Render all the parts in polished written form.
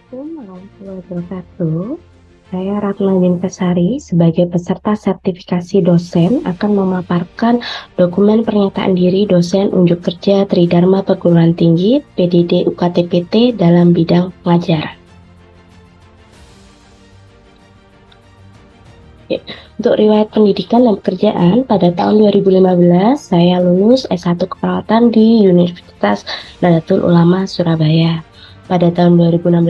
Assalamualaikum warahmatullahi wabarakatuh. Saya Ratna Dintasari sebagai peserta sertifikasi dosen akan memaparkan dokumen pernyataan diri dosen unjuk kerja Tridharma Perguruan Tinggi PDD UKTPT dalam bidang pengajaran. Untuk riwayat pendidikan dan pekerjaan, pada tahun 2015 saya lulus S1 Keperawatan di Universitas Nahdlatul Ulama Surabaya. Pada tahun 2016,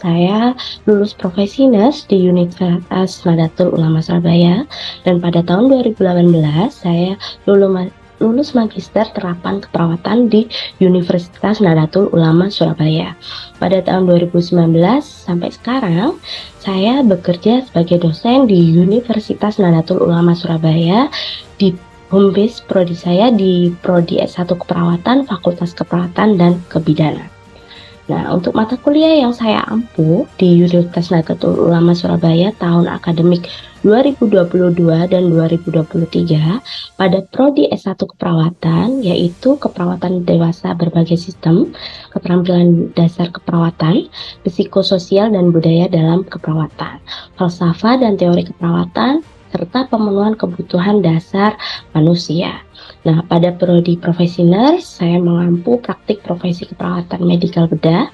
saya lulus profesi nurse di Universitas Nahdlatul Ulama Surabaya, dan pada tahun 2018 saya lulus magister terapan keperawatan di Universitas Nahdlatul Ulama Surabaya. Pada tahun 2019 sampai sekarang, saya bekerja sebagai dosen di Universitas Nahdlatul Ulama Surabaya di home base prodi saya di Prodi S1 Keperawatan, Fakultas Keperawatan dan Kebidanan. Nah, untuk mata kuliah yang saya ampu di Universitas Nahdlatul Ulama Surabaya tahun akademik 2022 dan 2023 pada Prodi S1 Keperawatan, yaitu Keperawatan Dewasa Berbagai Sistem, Keterampilan Dasar Keperawatan, Psikososial dan Budaya dalam Keperawatan, Falsafah dan Teori Keperawatan, serta pemenuhan kebutuhan dasar manusia. Nah, pada prodi profesi nurse, saya mengampu praktik profesi keperawatan medikal bedah,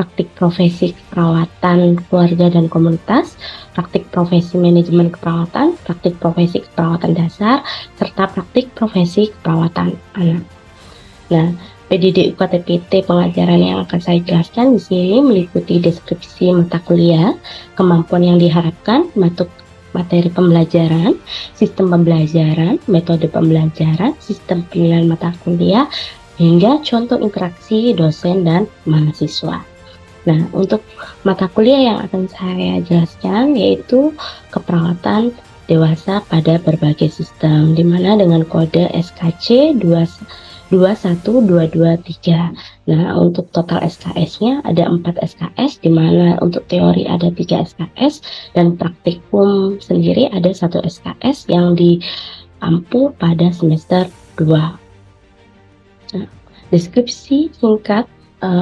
praktik profesi keperawatan keluarga dan komunitas, praktik profesi manajemen keperawatan, praktik profesi keperawatan dasar, serta praktik profesi keperawatan anak. Nah, PDD UKTPT pengajaran yang akan saya jelaskan di sini meliputi deskripsi mata kuliah, kemampuan yang diharapkan, materi pembelajaran, sistem pembelajaran, metode pembelajaran, sistem penilaian mata kuliah, hingga contoh interaksi dosen dan mahasiswa. Nah, untuk mata kuliah yang akan saya jelaskan yaitu keperawatan dewasa pada berbagai sistem, di mana dengan kode SKC 21223. Nah, untuk total SKS-nya ada 4 SKS, di mana untuk teori ada 3 SKS, dan praktikum sendiri ada 1 SKS yang diampu pada semester 2. Nah, deskripsi singkat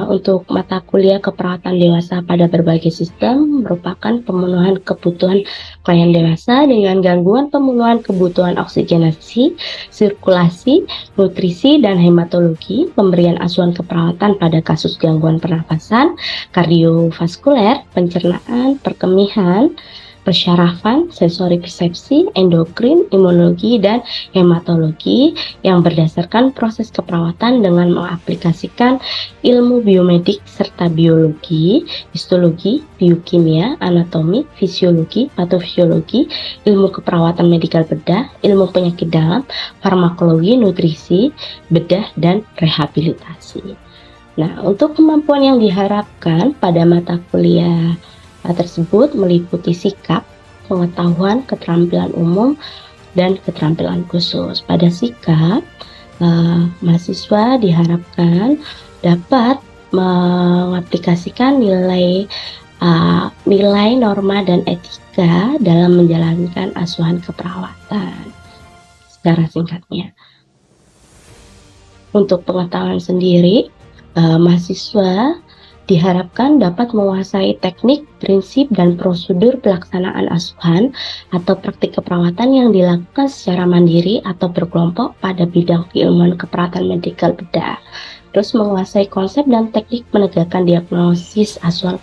untuk mata kuliah keperawatan dewasa pada berbagai sistem merupakan pemenuhan kebutuhan klien dewasa dengan gangguan pemenuhan kebutuhan oksigenasi, sirkulasi, nutrisi, dan hematologi, pemberian asuhan keperawatan pada kasus gangguan pernafasan, kardiovaskuler, pencernaan, perkemihan, persyarafan, sensori persepsi, endokrin, imunologi, dan hematologi yang berdasarkan proses keperawatan dengan mengaplikasikan ilmu biomedik serta biologi, histologi, biokimia, anatomi, fisiologi, patofisiologi, ilmu keperawatan medikal bedah, ilmu penyakit dalam, farmakologi, nutrisi, bedah, dan rehabilitasi. Nah, untuk kemampuan yang diharapkan pada mata kuliah tersebut meliputi sikap, pengetahuan, keterampilan umum, dan keterampilan khusus. Pada sikap, mahasiswa diharapkan dapat mengaplikasikan nilai norma dan etika dalam menjalankan asuhan keperawatan. Secara singkatnya, untuk pengetahuan sendiri, mahasiswa diharapkan dapat menguasai teknik, prinsip, dan prosedur pelaksanaan asuhan atau praktik keperawatan yang dilakukan secara mandiri atau berkelompok pada bidang keilmuan keperawatan medikal bedah. Terus menguasai konsep dan teknik menegakkan diagnosis asuhan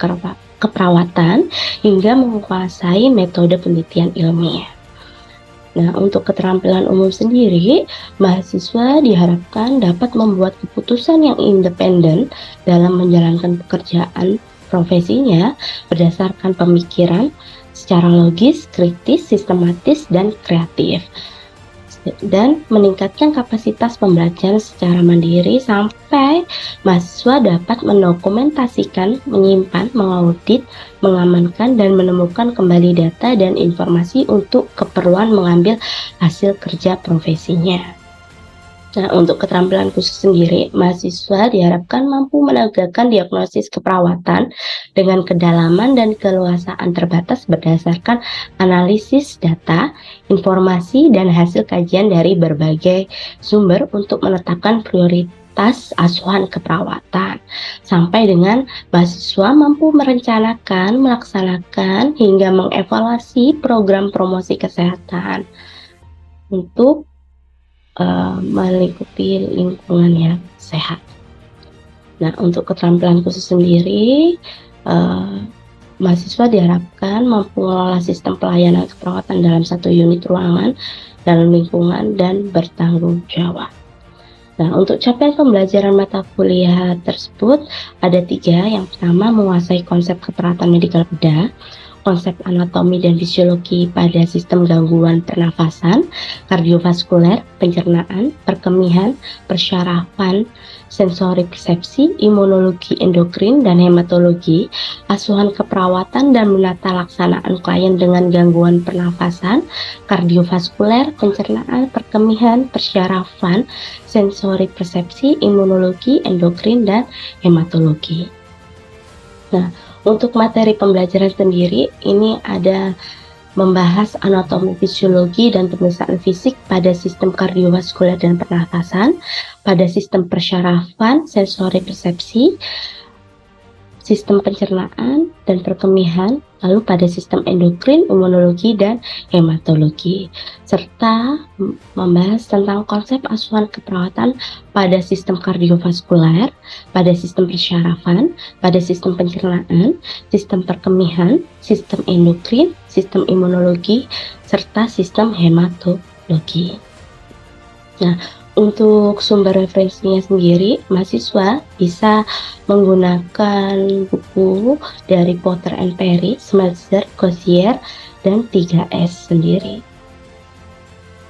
keperawatan hingga menguasai metode penelitian ilmiah. Nah, untuk keterampilan umum sendiri, mahasiswa diharapkan dapat membuat keputusan yang independen dalam menjalankan pekerjaan profesinya berdasarkan pemikiran secara logis, kritis, sistematis, dan kreatif, dan meningkatkan kapasitas pembelajaran secara mandiri sampai mahasiswa dapat mendokumentasikan, menyimpan, mengaudit, mengamankan, dan menemukan kembali data dan informasi untuk keperluan mengambil hasil kerja profesinya. Nah, untuk keterampilan khusus sendiri, mahasiswa diharapkan mampu menegakkan diagnosis keperawatan dengan kedalaman dan keluasaan terbatas berdasarkan analisis data, informasi, dan hasil kajian dari berbagai sumber untuk menetapkan prioritas asuhan keperawatan, sampai dengan mahasiswa mampu merencanakan, melaksanakan, hingga mengevaluasi program promosi kesehatan untuk melingkupi lingkungan yang sehat. Nah, untuk keterampilan khusus sendiri, mahasiswa diharapkan mampu mengelola sistem pelayanan keperawatan dalam satu unit ruangan dalam lingkungan dan bertanggung jawab. Nah, untuk capaian pembelajaran mata kuliah tersebut ada 3. Yang pertama, menguasai konsep keperawatan medikal bedah, konsep anatomi dan fisiologi pada sistem gangguan pernafasan, kardiovaskuler, pencernaan, perkemihan, persyarafan, sensori persepsi, imunologi endokrin, dan hematologi, asuhan keperawatan dan menata laksanaan klien dengan gangguan pernafasan, kardiovaskuler, pencernaan, perkemihan, persyarafan, sensori persepsi, imunologi, endokrin, dan hematologi. Nah, untuk materi pembelajaran sendiri, ini ada membahas anatomi fisiologi dan pemeriksaan fisik pada sistem kardiovaskuler dan pernafasan, pada sistem persyarafan, sensori persepsi, sistem pencernaan dan perkemihan, lalu pada sistem endokrin, imunologi, dan hematologi, serta membahas tentang konsep asuhan keperawatan pada sistem kardiovaskuler, pada sistem persyarafan, pada sistem pencernaan, sistem perkemihan, sistem endokrin, sistem imunologi, serta sistem hematologi. Nah, untuk sumber referensinya sendiri, mahasiswa bisa menggunakan buku dari Potter and Perry, Schmeitzer, Crozier, dan 3S sendiri.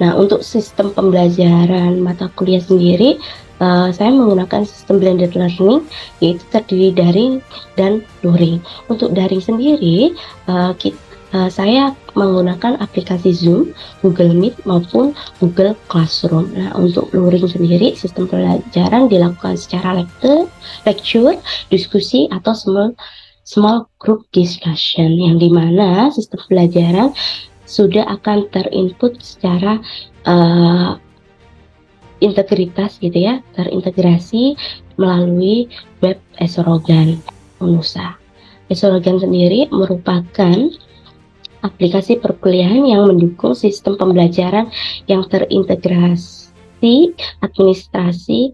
Nah, untuk sistem pembelajaran mata kuliah sendiri, saya menggunakan sistem blended learning, yaitu terdiri daring dan luring. Untuk daring sendiri, saya menggunakan aplikasi Zoom, Google Meet, maupun Google Classroom. Nah, untuk luring sendiri, sistem pembelajaran dilakukan secara lecture, diskusi, atau small group discussion, yang dimana sistem pembelajaran sudah akan terinput secara integritas gitu ya, terintegrasi melalui web Esrogan Unusa. Esrogan sendiri merupakan aplikasi perkuliahan yang mendukung sistem pembelajaran yang terintegrasi administrasi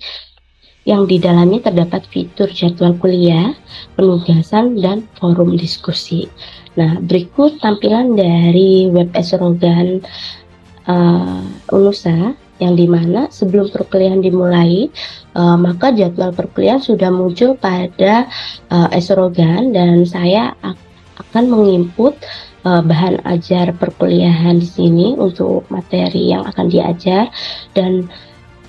yang di dalamnya terdapat fitur jadwal kuliah, penugasan, dan forum diskusi. Nah, berikut tampilan dari web Esrogan Unusa, yang dimana sebelum perkuliahan dimulai, maka jadwal perkuliahan sudah muncul pada Esrogan, dan saya akan menginput bahan ajar perkuliahan di sini untuk materi yang akan diajar, dan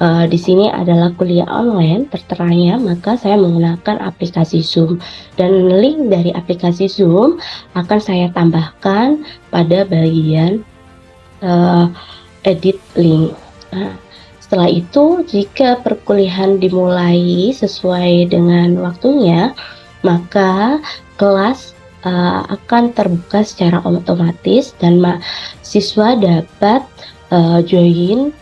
di sini adalah kuliah online terteranya, maka saya menggunakan aplikasi Zoom, dan link dari aplikasi Zoom akan saya tambahkan pada bagian edit link. Nah, setelah itu, jika perkuliahan dimulai sesuai dengan waktunya, maka kelas akan terbuka secara otomatis dan mahasiswa dapat join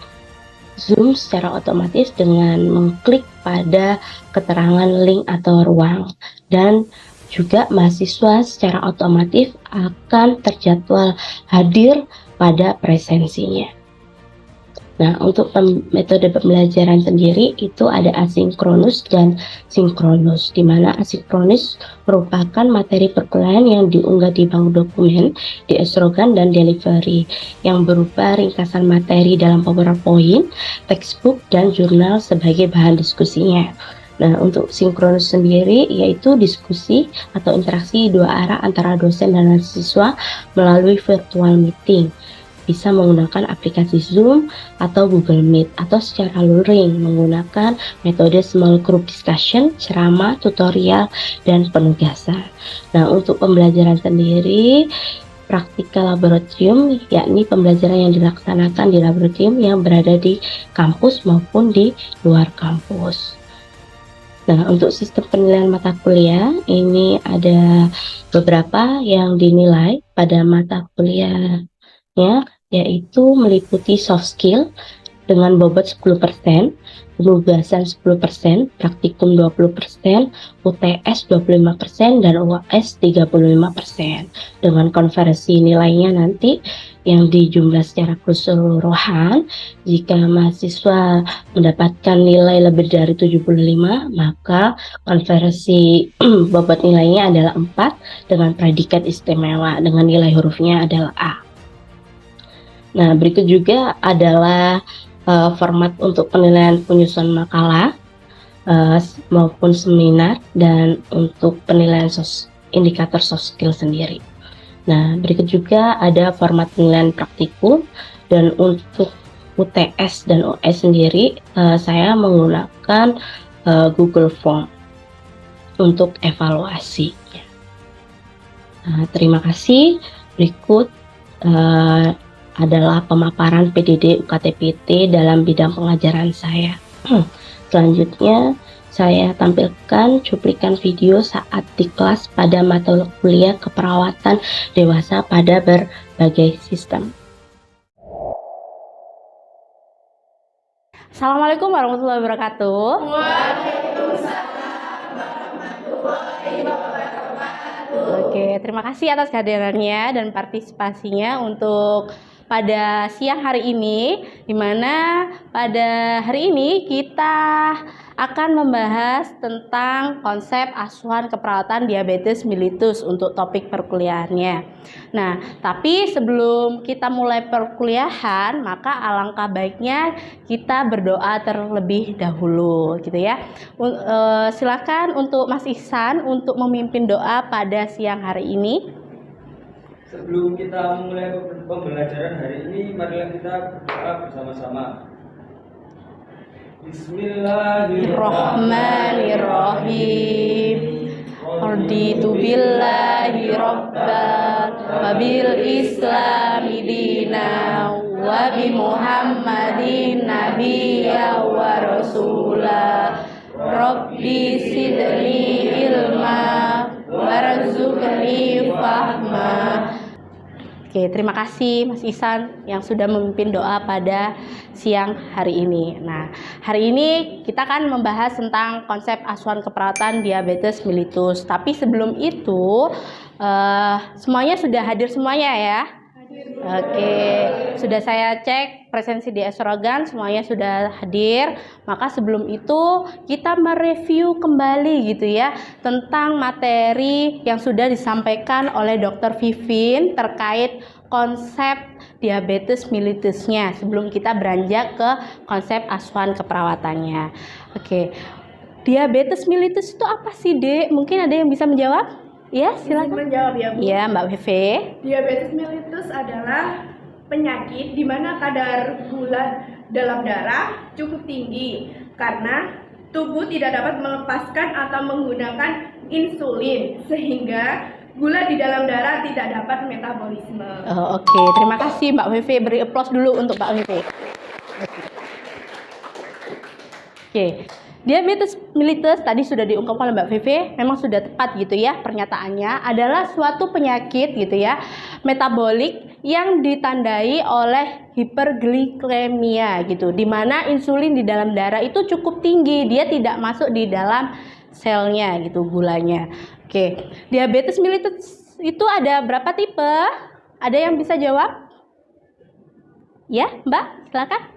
Zoom secara otomatis dengan mengklik pada keterangan link atau ruang, dan juga mahasiswa secara otomatis akan terjadwal hadir pada presensinya. Nah, untuk metode pembelajaran sendiri itu ada asinkronus dan sinkronus, di mana asinkronus merupakan materi perkuliahan yang diunggah di bank dokumen, di Esrogan, dan delivery, yang berupa ringkasan materi dalam PowerPoint, textbook, dan jurnal sebagai bahan diskusinya. Nah, untuk sinkronus sendiri yaitu diskusi atau interaksi dua arah antara dosen dan mahasiswa melalui virtual meeting. Bisa menggunakan aplikasi Zoom atau Google Meet, atau secara luring menggunakan metode small group discussion, ceramah, tutorial, dan penugasan. Nah, untuk pembelajaran sendiri, praktikal laboratorium, yakni pembelajaran yang dilaksanakan di laboratorium yang berada di kampus maupun di luar kampus. Nah, untuk sistem penilaian mata kuliah, ini ada beberapa yang dinilai pada mata kuliahnya, yaitu meliputi soft skill dengan bobot 10%, penugasan 10%, praktikum 20%, UTS 25%, dan UAS 35%. Dengan konversi nilainya nanti yang dijumlah secara keseluruhan, jika mahasiswa mendapatkan nilai lebih dari 75, maka konversi bobot nilainya adalah 4 dengan predikat istimewa dengan nilai hurufnya adalah A. Nah, berikut juga adalah format untuk penilaian penyusunan makalah maupun seminar dan untuk penilaian indikator soft skill sendiri. Nah, berikut juga ada format penilaian praktikum, dan untuk UTS dan OS sendiri saya menggunakan Google Form untuk evaluasi. Terima kasih. Berikut adalah pemaparan PDD UKT-PT dalam bidang pengajaran saya. Selanjutnya, saya tampilkan cuplikan video saat di kelas pada mata kuliah keperawatan dewasa pada berbagai sistem. Assalamualaikum warahmatullahi wabarakatuh. Oke, terima kasih atas kehadirannya dan partisipasinya untuk pada siang hari ini, di mana pada hari ini kita akan membahas tentang konsep asuhan keperawatan diabetes mellitus untuk topik perkuliahannya. Nah, tapi sebelum kita mulai perkuliahan, maka alangkah baiknya kita berdoa terlebih dahulu, gitu ya. Silakan untuk Mas Ihsan untuk memimpin doa pada siang hari ini. Sebelum kita memulai pembelajaran hari ini, marilah kita berdoa bersama-sama. Bismillahirrahmanirrahim. Raditu billahi rabban wa bil islami dina wa bi Muhammadin nabiyya wa rasula. Rabbi sidni ilma warzuqni fahma. Oke, terima kasih Mas Ihsan yang sudah memimpin doa pada siang hari ini. Nah, hari ini kita akan membahas tentang konsep asuhan keperawatan diabetes mellitus. Tapi sebelum itu, semuanya sudah hadir semuanya ya? Oke, sudah saya cek presensi di Esrogan, semuanya sudah hadir. Maka sebelum itu kita mereview kembali gitu ya tentang materi yang sudah disampaikan oleh Dr. Vivin terkait konsep diabetes mellitusnya sebelum kita beranjak ke konsep asuhan keperawatannya. Oke, diabetes mellitus itu apa sih, Dek? Mungkin ada yang bisa menjawab? Ya, silakan. Menjawab ya, Bu. Ya, Mbak Vivi. Diabetes mellitus adalah penyakit di mana kadar gula dalam darah cukup tinggi karena tubuh tidak dapat melepaskan atau menggunakan insulin sehingga gula di dalam darah tidak dapat metabolisme. Oke, terima kasih Mbak Vivi. Beri applause dulu untuk Mbak Vivi. Oke. Diabetes mellitus tadi sudah diungkapkan oleh Mbak Vivi, memang sudah tepat gitu ya pernyataannya, adalah suatu penyakit gitu ya metabolik yang ditandai oleh hiperglikemia gitu, di mana insulin di dalam darah itu cukup tinggi, dia tidak masuk di dalam selnya gitu gulanya. Oke, diabetes mellitus itu ada berapa tipe? Ada yang bisa jawab? Ya, Mbak, silakan.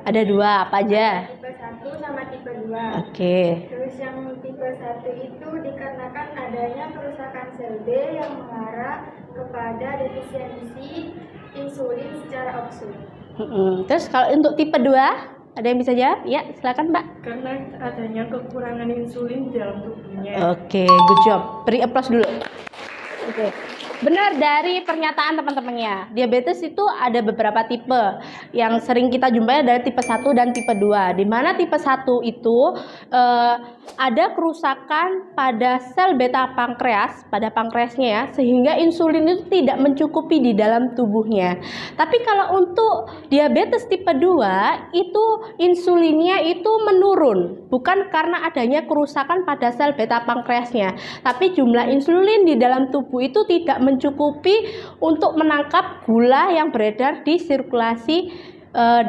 Ada dua, apa aja? tipe 1 sama tipe 2. Oke. Terus yang tipe 1 itu dikarenakan adanya kerusakan sel B yang mengarah kepada defisiensi insulin secara oksud. Terus kalau untuk tipe 2, ada yang bisa jawab? Ya, silakan Mbak. Karena adanya kekurangan insulin di dalam tubuhnya. Oke, good job. Beri applause dulu. Oke. Benar dari pernyataan teman-temannya. Diabetes itu ada beberapa tipe. Yang sering kita jumpai ada tipe 1 dan tipe 2. Di mana tipe 1 itu ada kerusakan pada sel beta pankreas, pada pankreasnya ya, sehingga insulin itu tidak mencukupi di dalam tubuhnya. Tapi kalau untuk diabetes tipe 2 itu insulinnya itu menurun, bukan karena adanya kerusakan pada sel beta pankreasnya, tapi jumlah insulin di dalam tubuh itu tidak mencukupi untuk menangkap gula yang beredar di sirkulasi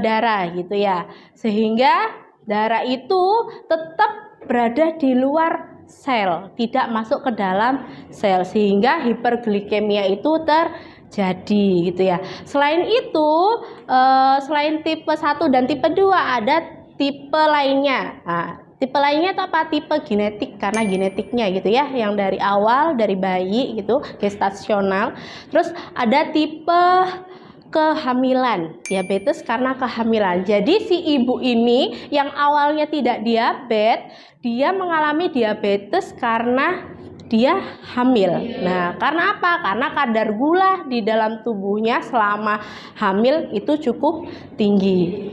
darah gitu ya, sehingga darah itu tetap berada di luar sel, tidak masuk ke dalam sel, sehingga hiperglikemia itu terjadi gitu ya. Selain itu, selain tipe 1 dan tipe 2 ada tipe lainnya. Nah, tipe lainnya itu apa? Tipe genetik, karena genetiknya gitu ya, yang dari awal dari bayi gitu, gestasional. Terus ada tipe kehamilan, diabetes karena kehamilan. Jadi si ibu ini yang awalnya tidak diabetes, dia mengalami diabetes karena dia hamil. Nah, karena apa? Karena kadar gula di dalam tubuhnya selama hamil itu cukup tinggi.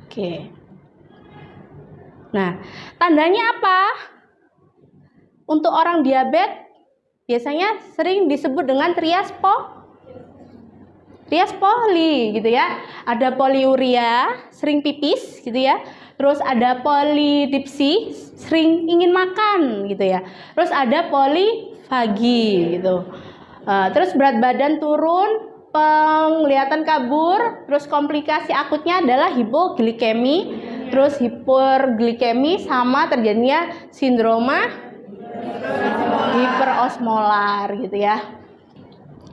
Oke. Nah, tandanya apa? Untuk orang diabetes biasanya sering disebut dengan trias poli gitu ya. Ada poliuria, sering pipis gitu ya. Terus ada polidipsi, sering ingin makan gitu ya. Terus ada polifagi gitu. Terus berat badan turun, penglihatan kabur. Terus komplikasi akutnya adalah hipoglikemi, terus hiperglikemi, sama terjadinya sindroma hiperosmolar gitu ya.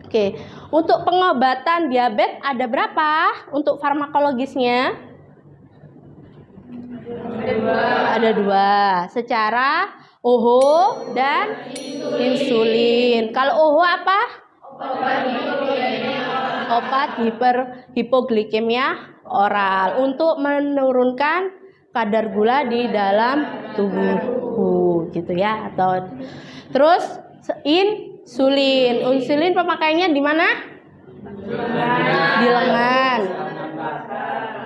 Oke, untuk pengobatan diabetes ada berapa? Untuk farmakologisnya ada dua, secara OHO dan insulin. Kalau OHO apa? Obat hipoglikemia oral untuk menurunkan kadar gula di dalam tubuh gitu ya. Atau terus insulin. Insulin pemakaiannya di mana? Di lengan,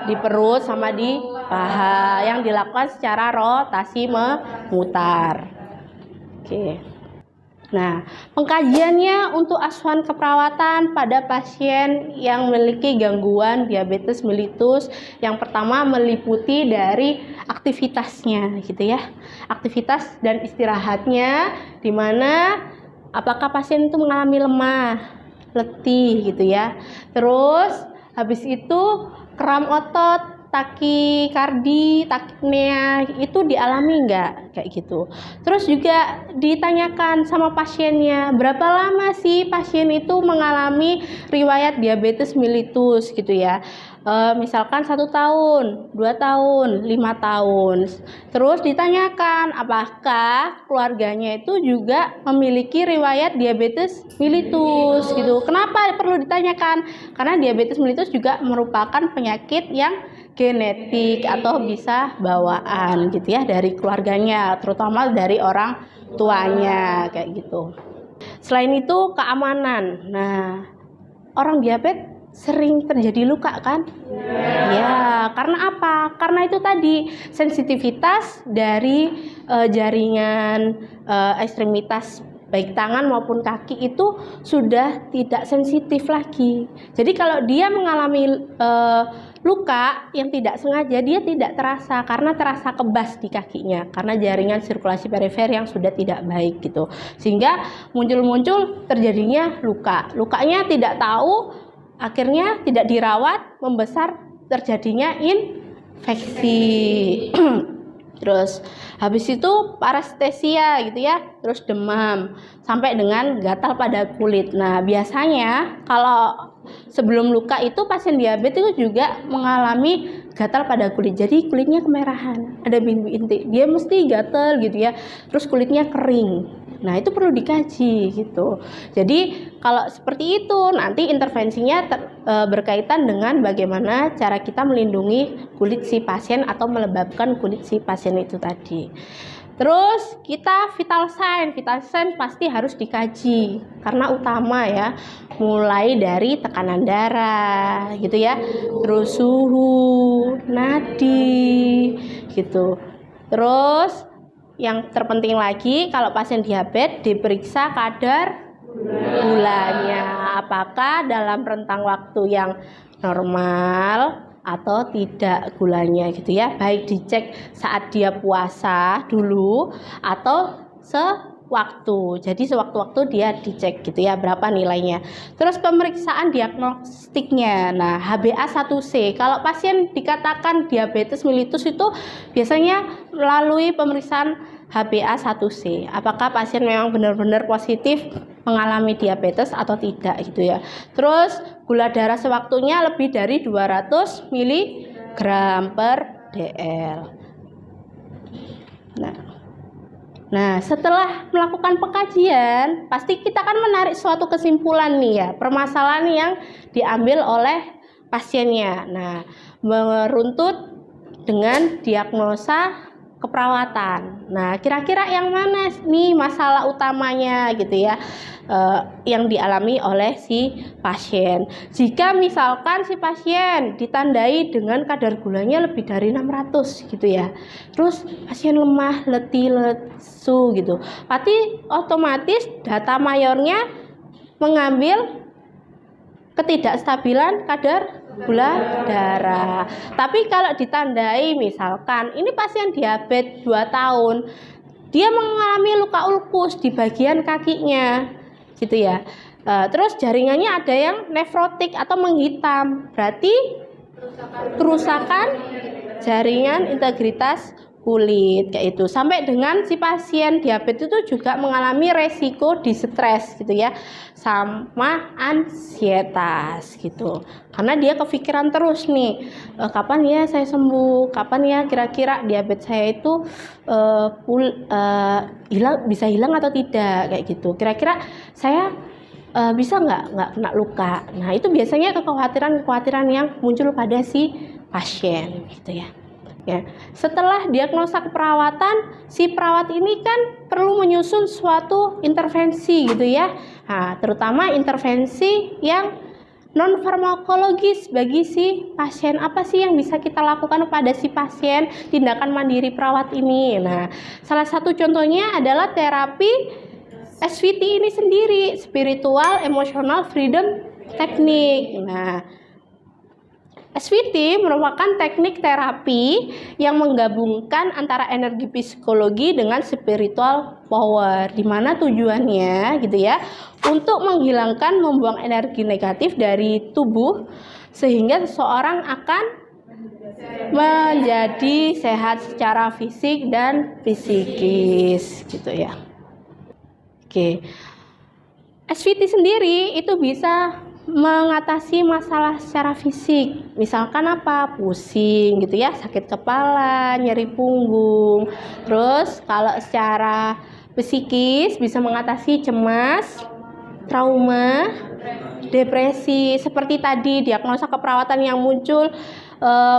di perut, sama di paha, yang dilakukan secara rotasi memutar. Oke. Nah, pengkajiannya untuk asuhan keperawatan pada pasien yang memiliki gangguan diabetes mellitus, yang pertama meliputi dari aktivitasnya gitu ya. Aktivitas dan istirahatnya, di mana apakah pasien itu mengalami lemah, letih gitu ya. Terus habis itu kram otot, takikardi, takipnea itu dialami enggak kayak gitu. Terus juga ditanyakan sama pasiennya, berapa lama sih pasien itu mengalami riwayat diabetes mellitus gitu ya. Misalkan 1 tahun, 2 tahun, 5 tahun. Terus ditanyakan apakah keluarganya itu juga memiliki riwayat diabetes mellitus gitu. Kenapa perlu ditanyakan? Karena diabetes mellitus juga merupakan penyakit yang genetik atau bisa bawaan gitu ya dari keluarganya, terutama dari orang tuanya kayak gitu. Selain itu keamanan. Nah, orang diabetes sering terjadi luka kan? Ya, karena apa? Karena itu tadi sensitivitas dari jaringan ekstremitas baik tangan maupun kaki itu sudah tidak sensitif lagi. Jadi kalau dia mengalami luka yang tidak sengaja, dia tidak terasa karena terasa kebas di kakinya karena jaringan sirkulasi perifer yang sudah tidak baik gitu, sehingga muncul terjadinya luka. Lukanya tidak tahu, akhirnya tidak dirawat, membesar, terjadinya infeksi. Terus habis itu parestesia gitu ya, terus demam sampai dengan gatal pada kulit. Nah, biasanya kalau sebelum luka itu pasien diabetes itu juga mengalami gatal pada kulit. Jadi kulitnya kemerahan, ada bintik-bintik. Dia mesti gatal gitu ya. Terus kulitnya kering. Nah, itu perlu dikaji gitu. Jadi kalau seperti itu nanti intervensinya berkaitan dengan bagaimana cara kita melindungi kulit si pasien atau melembabkan kulit si pasien itu tadi. Terus kita vital sign pasti harus dikaji karena utama ya, mulai dari tekanan darah gitu ya, terus suhu, nadi gitu. Terus yang terpenting lagi kalau pasien diabetes diperiksa kadar gulanya, apakah dalam rentang waktu yang normal atau tidak gulanya gitu ya, baik dicek saat dia puasa dulu atau waktu. Jadi sewaktu-waktu dia dicek gitu ya berapa nilainya. Terus pemeriksaan diagnostiknya. Nah, HbA1c. Kalau pasien dikatakan diabetes mellitus itu biasanya melalui pemeriksaan HbA1c. Apakah pasien memang benar-benar positif mengalami diabetes atau tidak gitu ya. Terus gula darah sewaktunya lebih dari 200 mg per dl. Nah, setelah melakukan pengkajian, pasti kita kan menarik suatu kesimpulan nih ya, permasalahan yang diambil oleh pasiennya. Nah, meruntut dengan diagnosa keperawatan. Nah, kira-kira yang mana nih masalah utamanya gitu ya, yang dialami oleh si pasien. Jika misalkan si pasien ditandai dengan kadar gulanya lebih dari 600 gitu ya, terus pasien lemah, letih, lesu gitu, berarti otomatis data mayornya mengambil ketidakstabilan kadar gula darah. Tapi kalau ditandai misalkan ini pasien diabetes 2 tahun, dia mengalami luka ulkus di bagian kakinya gitu ya. Terus jaringannya ada yang nefrotik atau menghitam, berarti kerusakan jaringan integritas kulit kayak itu. Sampai dengan si pasien diabetes itu juga mengalami resiko distres gitu ya, sama ansietas gitu, karena dia kepikiran terus nih, kapan ya saya sembuh, kapan ya kira-kira diabetes saya itu bisa hilang atau tidak kayak gitu, kira-kira saya bisa nggak kena luka. Nah, itu biasanya kekhawatiran yang muncul pada si pasien gitu ya. Ya, setelah diagnosa keperawatan, si perawat ini kan perlu menyusun suatu intervensi gitu ya. Nah, terutama intervensi yang non farmakologis bagi si pasien. Apa sih yang bisa kita lakukan pada si pasien, tindakan mandiri perawat ini? Nah, salah satu contohnya adalah terapi SVT ini sendiri, Spiritual Emotional Freedom Technique. Nah, SVT merupakan teknik terapi yang menggabungkan antara energi psikologi dengan spiritual power, di mana tujuannya gitu ya, untuk menghilangkan, membuang energi negatif dari tubuh sehingga seseorang akan menjadi sehat secara fisik dan psikis gitu ya. Oke. SVT sendiri itu bisa mengatasi masalah secara fisik, misalkan apa, pusing gitu ya, sakit kepala, nyeri punggung. Terus kalau secara psikis bisa mengatasi cemas, trauma, depresi. Seperti tadi diagnosa keperawatan yang muncul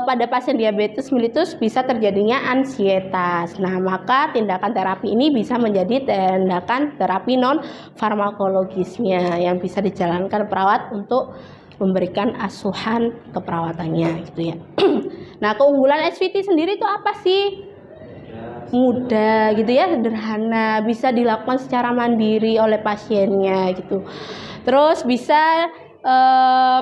pada pasien diabetes mellitus bisa terjadinya ansietas. Nah, maka tindakan terapi ini bisa menjadi tindakan terapi non farmakologisnya yang bisa dijalankan perawat untuk memberikan asuhan keperawatannya gitu ya. Nah, keunggulan SVT sendiri itu apa sih? Mudah gitu ya, sederhana, bisa dilakukan secara mandiri oleh pasiennya gitu. Terus bisa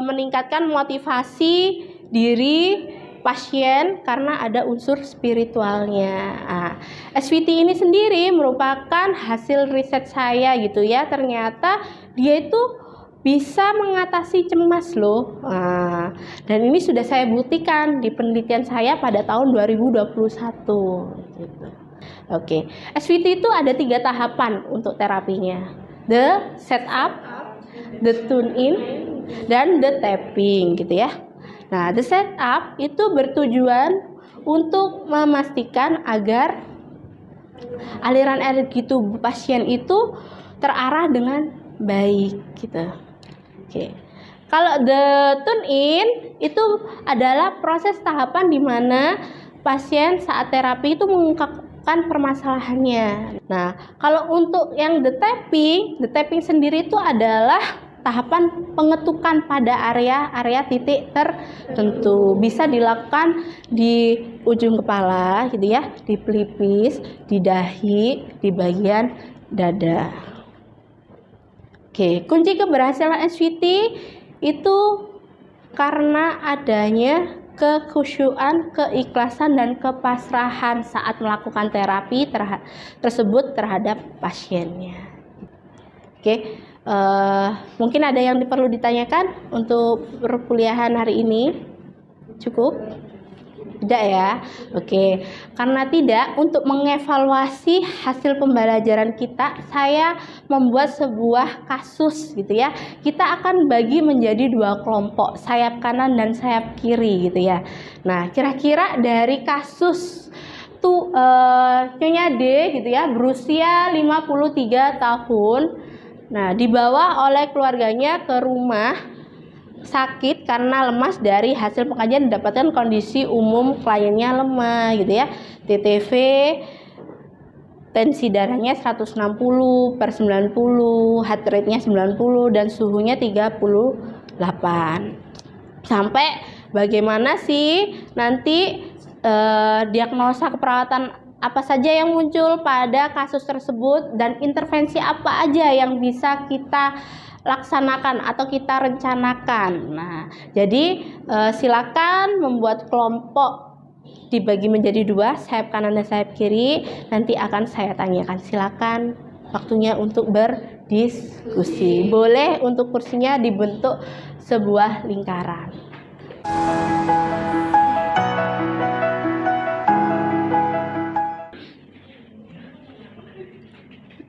meningkatkan motivasi diri pasien karena ada unsur spiritualnya. Nah, SVT ini sendiri merupakan hasil riset saya gitu ya. Ternyata dia itu bisa mengatasi cemas loh. Nah, dan ini sudah saya buktikan di penelitian saya pada tahun 2021 gitu. Oke, SVT itu ada 3 tahapan untuk terapinya. The setup, the tune in, dan the tapping gitu ya. Nah, the setup itu bertujuan untuk memastikan agar aliran energi tubuh pasien itu terarah dengan baik gitu. Oke. Kalau the tune in itu adalah proses tahapan di mana pasien saat terapi itu mengungkapkan permasalahannya. Nah, kalau untuk yang the tapping sendiri itu adalah tahapan pengetukan pada area titik tertentu. Bisa dilakukan di ujung kepala gitu ya, di pelipis, di dahi, di bagian dada. Oke, kunci keberhasilan SVT itu karena adanya kekhusyuan, keikhlasan, dan kepasrahan saat melakukan terapi tersebut terhadap pasiennya. Oke, mungkin ada yang perlu ditanyakan untuk perkuliahan hari ini? Cukup? Tidak ya? Oke, karena tidak, untuk mengevaluasi hasil pembelajaran kita, saya membuat sebuah kasus gitu ya. Kita akan bagi menjadi 2 kelompok, sayap kanan dan sayap kiri gitu ya. Nah, kira-kira dari kasus tuh Nyonya D gitu ya, berusia 53 tahun. Nah, dibawa oleh keluarganya ke rumah sakit karena lemas. Dari hasil pengkajian didapatkan kondisi umum kliennya lemah gitu ya. TTV, tensi darahnya 160/90, heart rate-nya 90 dan suhunya 38. Sampai bagaimana sih nanti diagnosa keperawatan apa saja yang muncul pada kasus tersebut dan intervensi apa aja yang bisa kita laksanakan atau kita rencanakan. Nah, jadi silakan membuat kelompok dibagi menjadi 2, sayap kanan dan sayap kiri. Nanti akan saya tanyakan. Silakan, waktunya untuk berdiskusi. Boleh untuk kursinya dibentuk sebuah lingkaran.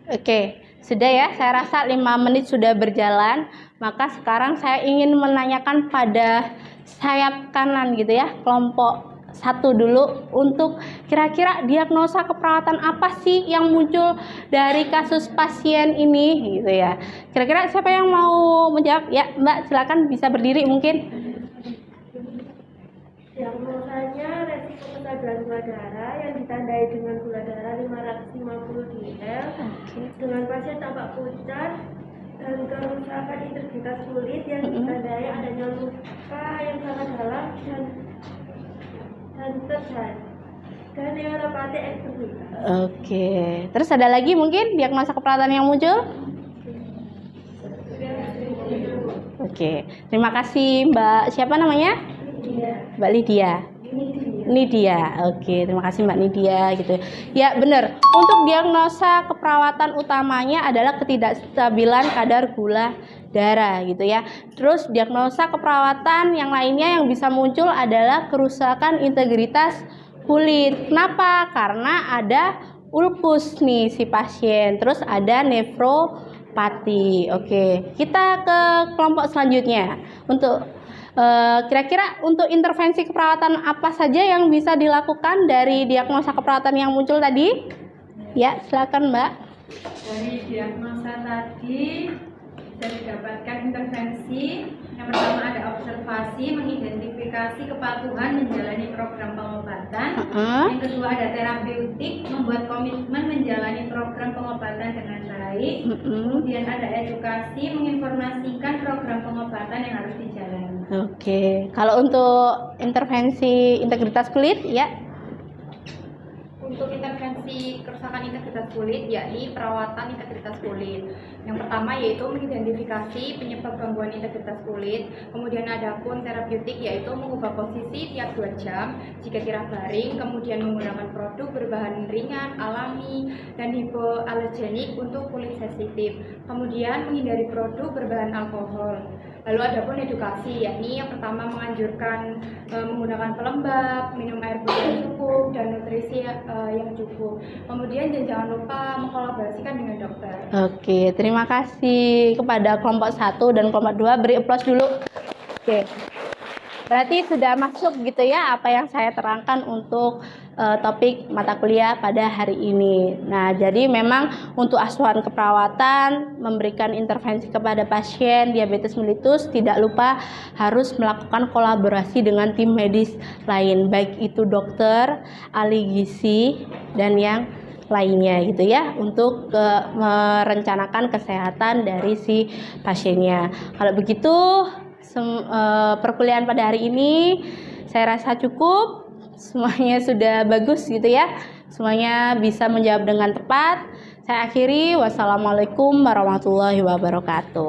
Oke. Sudah ya, saya rasa 5 menit sudah berjalan. Maka sekarang saya ingin menanyakan pada sayap kanan gitu ya, kelompok 1 dulu, untuk kira-kira diagnosa keperawatan apa sih yang muncul dari kasus pasien ini gitu ya. Kira-kira siapa yang mau menjawab? Ya, Mbak, silakan bisa berdiri mungkin. Diagnosanya resiko kestabilan gula darah yang ditandai dengan gula darah 550 ml dengan pasien tampak pucat dan kerusakan integritas kulit yang ditandai adanya luka yang sangat dalam dan terjadi dan neuropati ekstremis. Oke, terus ada lagi mungkin diagnosa keperawatan yang muncul? Oke, terima kasih Mbak. Siapa namanya? Mbak Lydia. Nidia. Oke, terima kasih Mbak Nidia gitu. Ya, benar. Untuk diagnosa keperawatan utamanya adalah ketidakstabilan kadar gula darah gitu ya. Terus diagnosa keperawatan yang lainnya yang bisa muncul adalah kerusakan integritas kulit. Kenapa? Karena ada ulkus nih si pasien. Terus ada nefropati. Oke, kita ke kelompok selanjutnya. Untuk kira-kira untuk intervensi keperawatan apa saja yang bisa dilakukan dari diagnosa keperawatan yang muncul tadi? Ya, silakan Mbak. Dari diagnosa tadi bisa didapatkan intervensi. Yang pertama ada observasi, mengidentifikasi kepatuhan menjalani program pengobatan. Yang kedua ada terapeutik, membuat komitmen menjalani program pengobatan dengan baik. Kemudian ada edukasi, menginformasikan program pengobatan yang harus dijalani. Oke, kalau untuk intervensi integritas kulit ya? Untuk intervensi kerusakan integritas kulit, yakni perawatan integritas kulit. Yang pertama yaitu mengidentifikasi penyebab gangguan integritas kulit. Kemudian ada pun terapeutik, yaitu mengubah posisi tiap 2 jam jika tidak garing. Kemudian menggunakan produk berbahan ringan, alami, dan hipoalergenik untuk kulit sensitif. Kemudian menghindari produk berbahan alkohol. Lalu ada pun edukasi, yakni yang pertama menganjurkan menggunakan pelembab, minum air putih yang cukup, dan nutrisi yang cukup. Kemudian jangan lupa mengkolaborasikan dengan dokter. Oke, terima kasih kepada kelompok 1 dan kelompok 2. Beri aplaus dulu. Oke, berarti sudah masuk gitu ya apa yang saya terangkan untuk topik mata kuliah pada hari ini. Nah, jadi memang untuk asuhan keperawatan, memberikan intervensi kepada pasien diabetes mellitus, tidak lupa harus melakukan kolaborasi dengan tim medis lain, baik itu dokter, ahli gizi, dan yang lainnya gitu ya, untuk merencanakan kesehatan dari si pasiennya. Kalau begitu, perkuliahan pada hari ini saya rasa cukup. Semuanya sudah bagus gitu ya. Semuanya bisa menjawab dengan tepat. Saya akhiri. Wassalamualaikum warahmatullahi wabarakatuh.